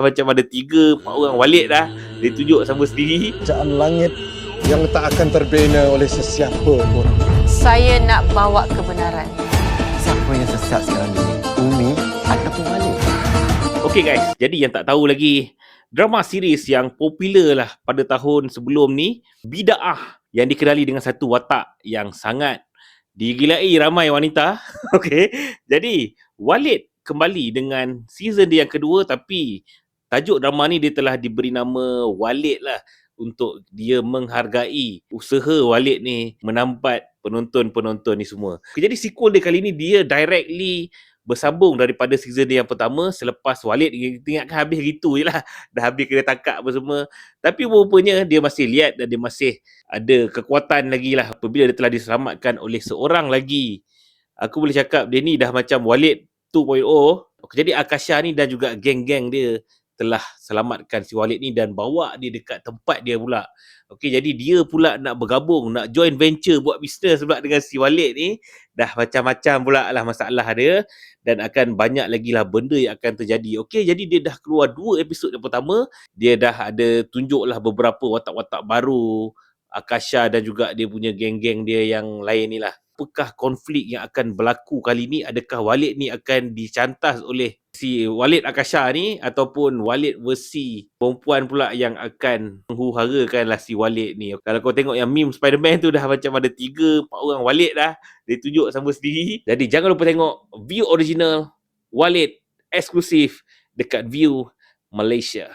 Macam ada 3-4 orang Walid dah. Dia tunjuk sama sendiri. Kerajaan langit yang tak akan terbina oleh sesiapa pun. Saya nak bawa kebenaran. Siapa yang sesat sekarang ni? Umi ataupun Walid? Okay guys, jadi yang tak tahu lagi, drama series yang popular lah pada tahun sebelum ni, Bida'ah, yang dikenali dengan satu watak yang sangat digilai ramai wanita. Okay, jadi Walid kembali dengan season dia yang kedua, tapi tajuk drama ni dia telah diberi nama Walid lah, untuk dia menghargai usaha Walid ni menambat penonton-penonton ni semua. Okay, jadi sequel dia kali ni dia directly bersambung daripada season dia yang pertama. Selepas Walid, kita ingatkan habis gitu je lah, dah habis kena tangkap apa semua, tapi rupanya dia masih lihat dan dia masih ada kekuatan lagi lah apabila dia telah diselamatkan oleh seorang lagi. Aku boleh cakap dia ni dah macam Walid 2.0. Jadi Akasha ni dan juga geng-geng dia telah selamatkan si Walid ni dan bawa dia dekat tempat dia pula. Okey, jadi dia pula nak bergabung, nak join venture buat bisnes pula dengan si Walid ni. Dah macam-macam pula lah masalah dia dan akan banyak lagi lah benda yang akan terjadi. Okey, jadi dia dah keluar 2 episod yang pertama. Dia dah ada tunjuk lah beberapa watak-watak baru, Akasha dan juga dia punya geng-geng dia yang lain ni lah. Apakah konflik yang akan berlaku kali ni? Adakah Walid ni akan dicantas oleh si Walid Akasha ni, ataupun Walid versi perempuan pula yang akan menghuru-harakan lah si Walid ni? Kalau kau tengok yang meme Spider-Man tu dah macam ada 3-4 orang Walid dah. Dia tunjuk sama sendiri. Jadi jangan lupa tengok view original Walid eksklusif dekat View Malaysia.